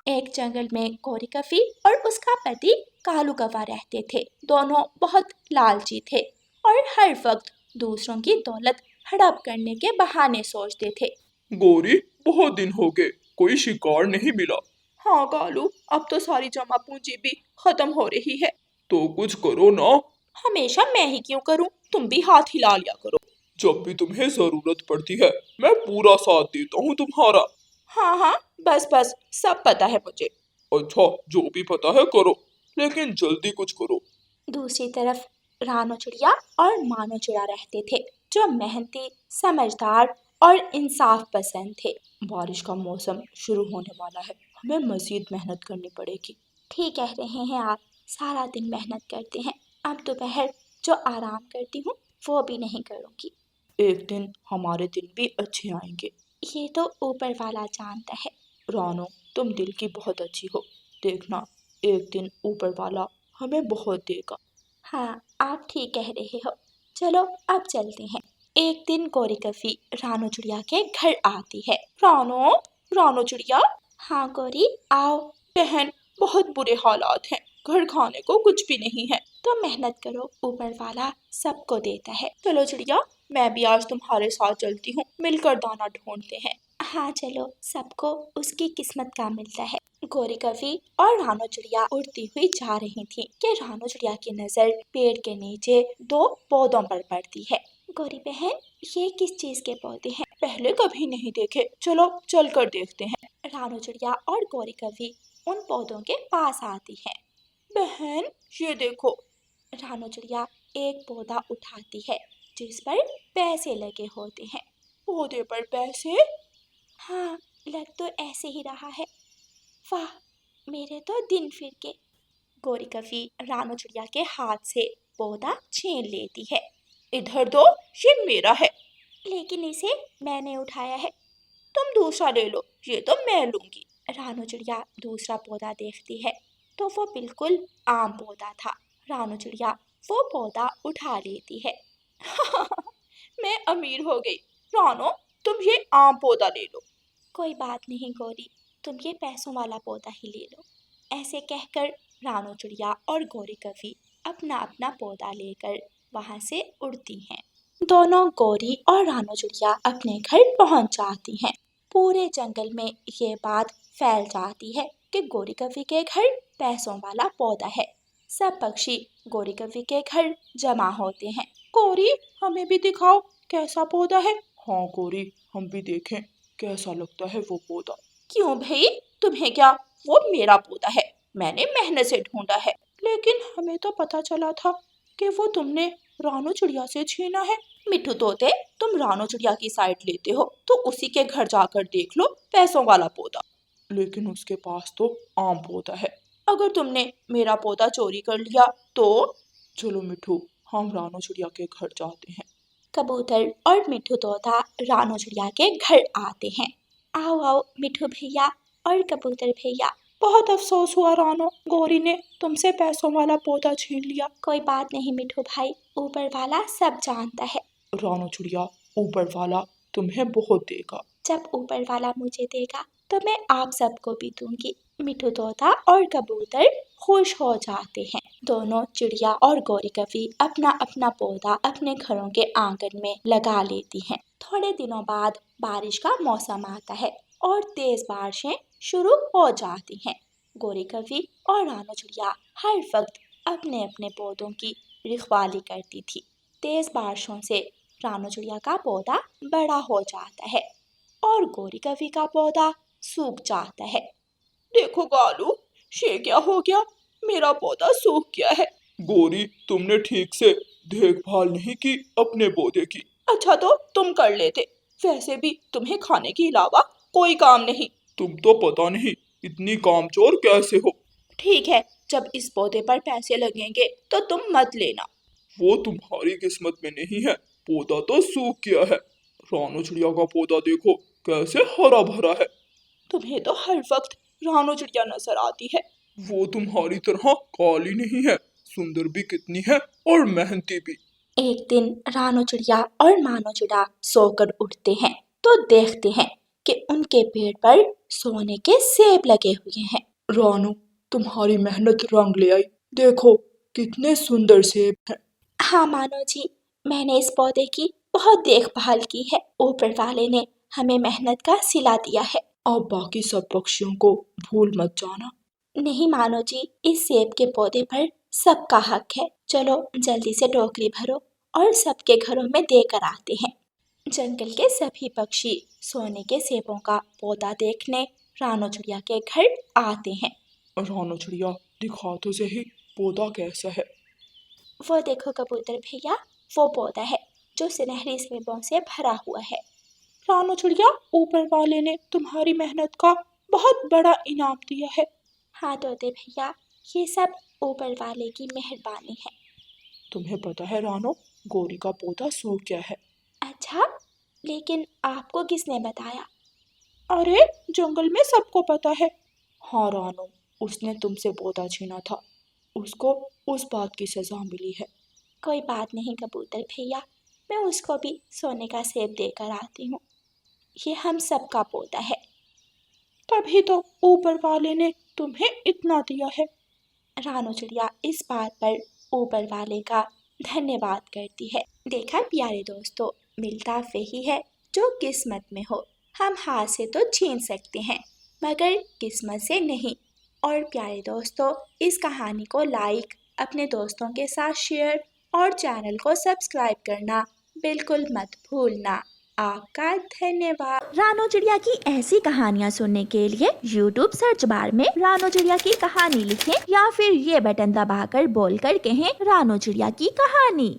एक जंगल में गौरी कफी और उसका पति कालू कौवा रहते थे। दोनों बहुत लालची थे और हर वक्त दूसरों की दौलत हड़प करने के बहाने सोचते थे। गौरी, बहुत दिन हो गए, कोई शिकार नहीं मिला। हाँ कालू, अब तो सारी जमा पूंजी भी खत्म हो रही है। तो कुछ करो ना। हमेशा मैं ही क्यों करूं, तुम भी हाथ हिला लिया करो। जब भी तुम्हें जरूरत पड़ती है मैं पूरा साथ देता हूँ तुम्हारा। हाँ हाँ, बस बस, सब पता है मुझे। अच्छा, जो भी पता है करो, लेकिन जल्दी कुछ करो। दूसरी तरफ रानो चिड़िया और मानो चिड़ा रहते थे, जो मेहनती, समझदार और इंसाफ पसंद थे। बारिश का मौसम शुरू होने वाला है, हमें मजीद मेहनत करनी पड़ेगी। ठीक कह रहे हैं आप, सारा दिन मेहनत करते हैं, अब दोपहर जो आराम करती हूँ वो भी नहीं करूँगी। एक दिन हमारे दिन भी अच्छे आएंगे। ये तो ऊपर वाला जानता है। रानो, तुम दिल की बहुत अच्छी हो, देखना एक दिन ऊपर वाला हमें बहुत देगा। हाँ, आप ठीक कह रहे हो। चलो अब चलते हैं। एक दिन गौरी कफी रानो चिड़िया के घर आती है। रानो, रानो चिड़िया। हाँ गौरी, आओ। बहन, बहुत बुरे हालात हैं, घर खाने को कुछ भी नहीं है। तो मेहनत करो, ऊपर वाला सबको देता है। चलो चिड़िया, मैं भी आज तुम्हारे साथ चलती हूँ, मिलकर दाना ढूंढते हैं। हाँ चलो, सबको उसकी किस्मत का मिलता है। गौरी कवि और रानो चिड़िया उड़ती हुई जा रही थी कि रानो चिड़िया की नजर पेड़ के नीचे दो पौधों पर पड़ती है। गौरी बहन, ये किस चीज के पौधे हैं? पहले कभी नहीं देखे, चलो चल कर देखते हैं। रानो चिड़िया और गौरी कवि उन पौधों के पास आती है। बहन, ये देखो। रानो चिड़िया एक पौधा उठाती है जिस पर पैसे लगे होते हैं। पौधे पर पैसे? हाँ, लग तो ऐसे ही रहा है। वाह, मेरे तो दिन फिर के। गौरी कवि रानो चिड़िया के हाथ से पौधा छीन लेती है। इधर दो, ये मेरा है। लेकिन इसे मैंने उठाया है। तुम दूसरा ले लो, ये तो मैं लूंगी। रानो चिड़िया दूसरा पौधा देखती है तो वो बिल्कुल आम पौधा था। रानो चिड़िया वो पौधा उठा लेती है। मैं अमीर हो गई। रानो, तुम ये आम पौधा ले लो। कोई बात नहीं गौरी, तुम ये पैसों वाला पौधा ही ले लो। ऐसे कहकर रानो चिड़िया और गौरी कवि अपना अपना पौधा लेकर वहां से उड़ती हैं। दोनों गौरी और रानो चिड़िया अपने घर पहुंच जाती हैं। पूरे जंगल में ये बात फैल जाती है कि गौरी कवि के घर पैसों वाला पौधा है। सब पक्षी गौरी कवि के घर जमा होते हैं। गौरी, हमें भी दिखाओ कैसा पौधा है। हाँ गौरी, हम भी देखें कैसा लगता है वो पौधा। क्यों भाई, तुम्हें क्या? वो मेरा पौधा है, मैंने मेहनत से ढूंढा है। लेकिन हमें तो पता चला था कि वो तुमने रानो चिड़िया से छीना है। मिठू तोते, तुम रानो चिड़िया की साइड लेते हो तो उसी के घर जाकर देख लो पैसों वाला पौधा। लेकिन उसके पास तो आम पौधा है। अगर तुमने मेरा पौधा चोरी कर लिया तो? चलो मिठू, हम रानो चिड़िया के घर जाते हैं। कबूतर और मिठू तोता रानो चिड़िया के घर आते हैं। आओ आओ मिठू भैया और कबूतर भैया। बहुत अफसोस हुआ रानो, गौरी ने तुमसे पैसों वाला पौधा छीन लिया। कोई बात नहीं मिठू भाई, ऊपर वाला सब जानता है। रानो चिड़िया, ऊपर वाला तुम्हें बहुत देगा। जब ऊपर वाला मुझे देगा तो मैं आप सबको भी दूंगी। मिठू तोता और कबूतर खुश हो जाते हैं। दोनों चिड़िया और गौरी कवि अपना अपना पौधा अपने घरों के आंगन में लगा लेती हैं। थोड़े दिनों बाद बारिश का मौसम आता है और तेज बारिशें शुरू हो जाती हैं। गौरी कवि और रानो चिड़िया हर वक्त अपने अपने पौधों की रखवाली करती थी। तेज बारिशों से रानो चिड़िया का पौधा बड़ा हो जाता है और गौरी कवि का पौधा सूख जाता है। देखो गालू, ये क्या हो गया, मेरा पौधा सूख गया है। गौरी, तुमने ठीक से देखभाल नहीं की अपने पौधे की। अच्छा तो तुम कर लेते, वैसे भी तुम्हें खाने के अलावा कोई काम नहीं। तुम तो पता नहीं इतनी कामचोर कैसे हो। ठीक है, जब इस पौधे पर पैसे लगेंगे तो तुम मत लेना। वो तुम्हारी किस्मत में नहीं है, पौधा तो सूख गया है। रानो चिड़िया का पौधा देखो कैसे हरा भरा है। तुम्हें तो हर वक्त रानो चिड़िया नजर आती है। वो तुम्हारी तरह काली नहीं है, सुंदर भी कितनी है और मेहनती भी। एक दिन रानो चिड़िया और मानो चिड़ा सोकर उठते हैं तो देखते हैं कि उनके पेड़ पर सोने के सेब लगे हुए हैं। रानू, तुम्हारी मेहनत रंग ले आई। देखो कितने सुंदर सेब हैं। हाँ मानो जी, मैंने इस पौधे की बहुत देखभाल की है। ऊपर वाले ने हमें मेहनत का सिला दिया है। अब बाकी सब पक्षियों को भूल मत जाना। नहीं मानो जी, इस सेब के पौधे पर सबका हक है। चलो जल्दी से टोकरी भरो और सबके घरों में देकर आते हैं। जंगल के सभी पक्षी सोने के सेबों का पौधा देखने रानो चिड़िया के घर आते हैं। रानू चिड़िया, दिखा तो सही पौधा कैसा है। वो देखो कबूतर भैया, वो पौधा है जो सुनहरी सेबों से भरा हुआ है। रानू चिड़िया, ऊपर वाले ने तुम्हारी मेहनत का बहुत बड़ा इनाम दिया है। हाँ तोते भैया, ये सब ऊपर वाले की मेहरबानी है। तुम्हें पता है रानू, गोरी का पौधा सूख गया है। अच्छा, लेकिन आपको किसने बताया? अरे जंगल में सबको पता है। हाँ रानू, उसने तुमसे पौधा छीना था, उसको उस बात की सजा मिली है। कोई बात नहीं कबूतर भैया, मैं उसको भी सोने का सेब देकर आती हूँ। ये हम सबका पौधा है। तभी तो ऊपर वाले ने तुम्हें इतना दिया है। रानो चिड़िया इस बात पर ऊपर वाले का धन्यवाद करती है। देखा प्यारे दोस्तों, मिलता वही है जो किस्मत में हो। हम हाथ से तो छीन सकते हैं मगर किस्मत से नहीं। और प्यारे दोस्तों, इस कहानी को लाइक, अपने दोस्तों के साथ शेयर और चैनल को सब्सक्राइब करना बिल्कुल मत भूलना। आपका धन्यवाद। रानो चिड़िया की ऐसी कहानियाँ सुनने के लिए YouTube सर्च बार में रानो चिड़िया की कहानी लिखें या फिर ये बटन दबाकर बोलकर कहें रानो चिड़िया की कहानी।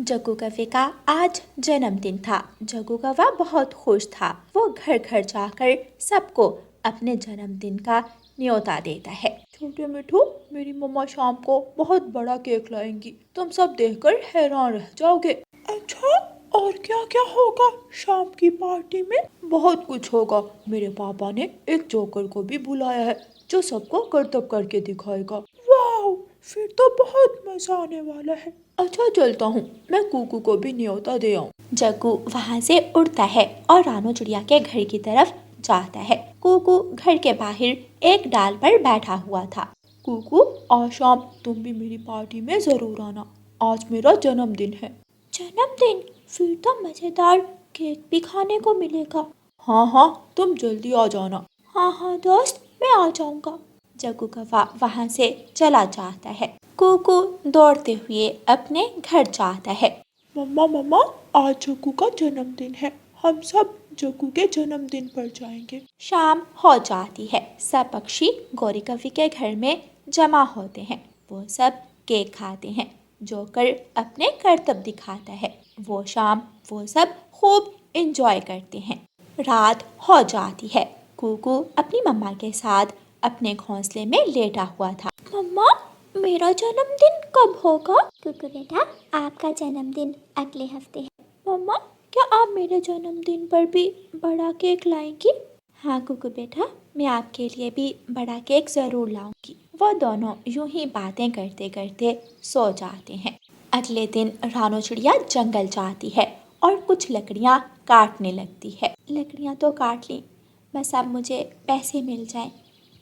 जग्गू कौवे का आज जन्मदिन था। जग्गू कौवा बहुत खुश था। वो घर घर जाकर सबको अपने जन्मदिन का न्योता देता है। छोटे मिठू, मेरी मम्मा शाम को बहुत बड़ा केक लाएंगी, तुम सब देखकर हैरान रह जाओगे। अच्छा, और क्या क्या होगा शाम की पार्टी में? बहुत कुछ होगा। मेरे पापा ने एक जोकर को भी बुलाया है जो सबको करतब करके दिखाएगा। वाह, फिर तो बहुत मजा आने वाला है। अच्छा चलता हूँ, मैं कुकू को भी न्योता दे आऊँ। जग्गू वहाँ से उड़ता है और रानो चिड़िया के घर की तरफ जाता है। कुकू घर के बाहर एक डाल पर बैठा हुआ था। कुकू, आज शाम तुम भी मेरी पार्टी में जरूर आना, आज मेरा जन्मदिन है। जन्मदिन? फिर तो मजेदार केक भी खाने को मिलेगा। हाँ हाँ, तुम जल्दी आ जाना। हाँ हाँ दोस्त, मैं आ जाऊंगा। जग्गू कौवा वहाँ से चला जाता है। कुकू दौड़ते हुए अपने घर जाता है। मम्मा मम्मा, आज जग्गू का जन्मदिन है, हम सब जग्गू के जन्मदिन पर जाएंगे। शाम हो जाती है। सब पक्षी गौरी कौवी के घर में जमा होते हैं। वो सब केक खाते हैं। जोकर अपने करतब दिखाता है। वो शाम वो सब खूब एंजॉय करते हैं। रात हो जाती है। कुकू अपनी मम्मा के साथ अपने घोंसले में लेटा हुआ था। मम्मा, मेरा जन्मदिन कब होगा? कुकू बेटा, आपका जन्मदिन अगले हफ्ते है। मम्मा, क्या आप मेरे जन्मदिन पर भी बड़ा केक लाएंगी? हाँ कुकू बेटा, मैं आपके लिए भी बड़ा केक ज़रूर लाऊंगी। वो दोनों यूं ही बातें करते करते सो जाते हैं। अगले दिन रानो चिड़िया जंगल जाती है और कुछ लकड़ियाँ काटने लगती है। लकड़ियाँ तो काट ली, बस अब मुझे पैसे मिल जाएं।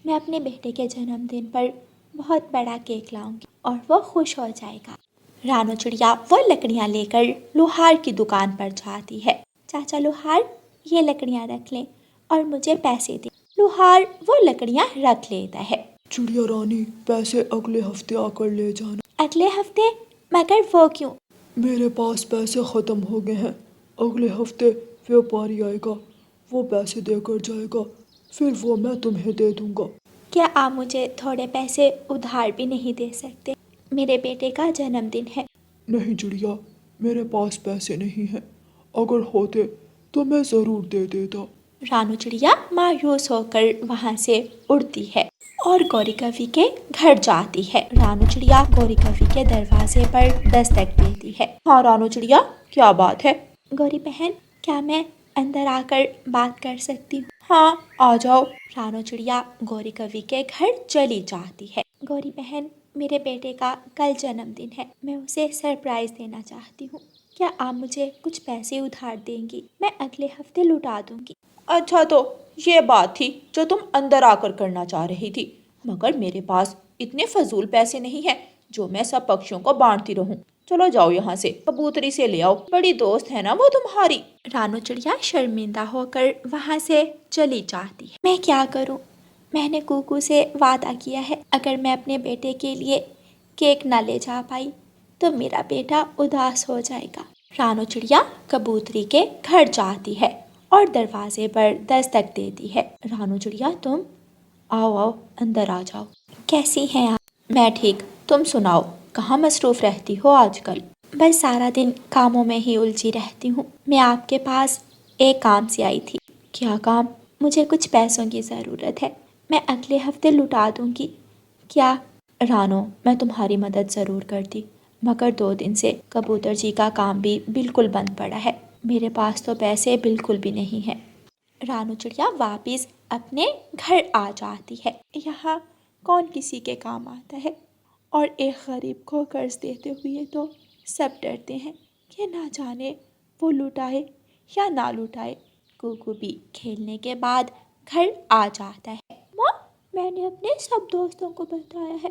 मैं अपने बेटे के जन्मदिन पर बहुत बड़ा केक लाऊंगी और वो खुश हो जाएगा। रानो चिड़िया वो लकड़ियाँ लेकर लोहार की दुकान पर जाती है। चाचा लोहार, ये लकड़ियाँ रख लें और मुझे पैसे दें। लोहार वो लकड़ियाँ रख लेता है। चिड़िया रानी, पैसे अगले हफ्ते आकर ले जाना। अगले हफ्ते? मगर वो क्यों? मेरे पास पैसे खत्म हो गए हैं। अगले हफ्ते व्यापारी आएगा, वो पैसे देकर जाएगा, फिर वो मैं तुम्हें दे दूंगा। क्या आप मुझे थोड़े पैसे उधार भी नहीं दे सकते? मेरे बेटे का जन्मदिन है। नहीं चिड़िया, मेरे पास पैसे नहीं हैं, अगर होते तो मैं ज़रूर दे देता। रानो चिड़िया मायूस होकर वहाँ से उड़ती है और गौरी कौवी के घर जाती है। रानो चिड़िया गौरी कौवी के दरवाजे पर दस्तक देती है। हाँ रानो चिड़िया, क्या बात है? गौरी बहन, क्या मैं अंदर आकर बात कर सकती हूँ? हाँ, आ जाओ। रानो चिड़िया गौरी कौवी के घर चली जाती है। गौरी बहन, मेरे बेटे का कल जन्मदिन है, मैं उसे सरप्राइज देना चाहती हूँ। क्या आप मुझे कुछ पैसे उधार देंगी? मैं अगले हफ्ते लौटा दूंगी। अच्छा, तो ये बात थी जो तुम अंदर आकर करना चाह रही थी, मगर मेरे पास इतने फजूल पैसे नहीं हैं जो मैं सब पक्षियों को बांटती रहूं। चलो जाओ यहाँ से, कबूतरी से ले आओ, बड़ी दोस्त है ना वो तुम्हारी। रानू चिड़िया शर्मिंदा होकर वहाँ से चली जाती है। मैं क्या करूँ? मैंने कुकू से वादा किया है, अगर मैं अपने बेटे के लिए केक ना ले जा पाई तो मेरा बेटा उदास हो जाएगा। रानू चिड़िया कबूतरी के घर जाती है और दरवाजे पर दस्तक देती है। रानू चिड़िया, तुम आओ आओ, अंदर आ जाओ। कैसी हैं आप? मैं ठीक, तुम सुनाओ, कहाँ मसरूफ़ रहती हो आजकल? बस सारा दिन कामों में ही उलझी रहती हूँ। मैं आपके पास एक काम से आई थी। क्या काम? मुझे कुछ पैसों की ज़रूरत है, मैं अगले हफ्ते लौटा दूंगी। क्या? रानो, मैं तुम्हारी मदद ज़रूर करती, मगर 2 दिन से कबूतर जी का काम भी बिल्कुल बंद पड़ा है। मेरे पास तो पैसे बिल्कुल भी नहीं हैं। रानू चिड़िया वापस अपने घर आ जाती है। यहाँ कौन किसी के काम आता है, और एक गरीब को कर्ज देते हुए तो सब डरते हैं कि ना जाने वो लुटाए या ना लुटाए। कुकू भी खेलने के बाद घर आ जाता है। माँ, मैंने अपने सब दोस्तों को बताया है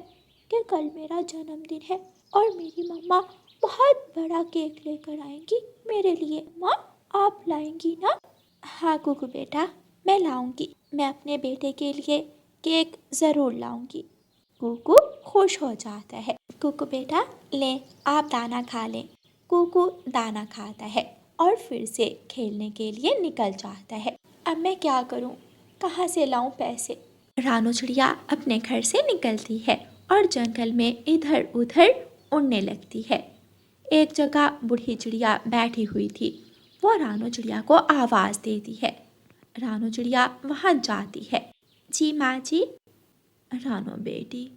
कि कल मेरा जन्मदिन है और मेरी मम्मा बहुत बड़ा केक लेकर आएंगी मेरे लिए। माँ, आप लाएंगी ना? हाँ कुकू बेटा, मैं लाऊंगी। मैं अपने बेटे के लिए केक ज़रूर लाऊंगी। कुकू खुश हो जाता है। कुकू बेटा, ले आप दाना खा लें। कुकू दाना खाता है और फिर से खेलने के लिए निकल जाता है। अब मैं क्या करूं? कहाँ से लाऊं पैसे? रानू चिड़िया अपने घर से निकलती है और जंगल में इधर उधर उड़ने लगती है। एक जगह बूढ़ी चिड़िया बैठी हुई थी। वो रानू चिड़िया को आवाज़ देती है। रानू चिड़िया वहाँ जाती है। जी माँ जी। रानू बेटी,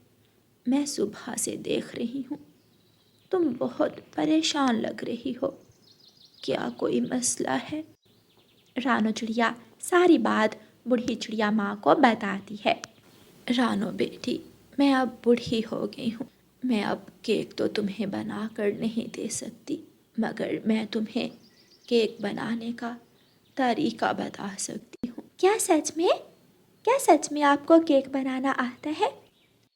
मैं सुबह से देख रही हूँ, तुम बहुत परेशान लग रही हो, क्या कोई मसला है? रानू चिड़िया सारी बात बूढ़ी चिड़िया माँ को बताती है। रानू बेटी, मैं अब बूढ़ी हो गई हूँ, मैं अब केक तो तुम्हें बना कर नहीं दे सकती, मगर मैं तुम्हें केक बनाने का तरीका बता सकती हूँ। क्या सच में? क्या सच में आपको केक बनाना आता है?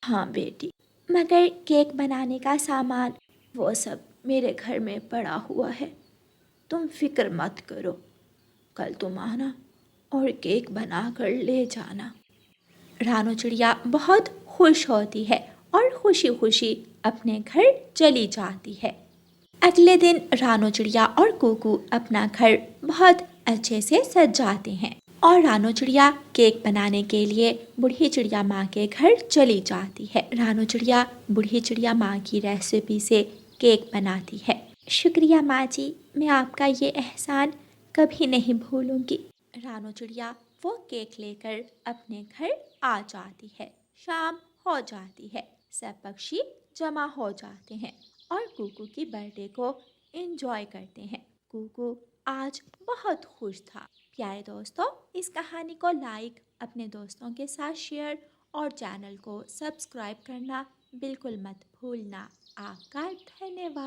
हाँ बेटी, मगर केक बनाने का सामान वो सब मेरे घर में पड़ा हुआ है, तुम फिक्र मत करो, कल तुम आना और केक बना कर ले जाना। रानू चिड़िया बहुत खुश होती है और खुशी खुशी अपने घर चली जाती है। अगले दिन रानू चिड़िया और कुकू अपना घर बहुत अच्छे से सजाते हैं और रानू चिड़िया केक बनाने के लिए बूढ़ी चिड़िया माँ के घर चली जाती है। रानू चिड़िया बूढ़ी चिड़िया माँ की रेसिपी से केक बनाती है। शुक्रिया माँ जी, मैं आपका ये एहसान कभी नहीं भूलूंगी। रानू चिड़िया वो केक लेकर अपने घर आ जाती है। शाम हो जाती है, सब पक्षी जमा हो जाते हैं और कुकू की बर्थडे को एंजॉय करते हैं। कुकू आज बहुत खुश था। प्यारे दोस्तों, इस कहानी को लाइक, अपने दोस्तों के साथ शेयर और चैनल को सब्सक्राइब करना बिल्कुल मत भूलना। आपका धन्यवाद।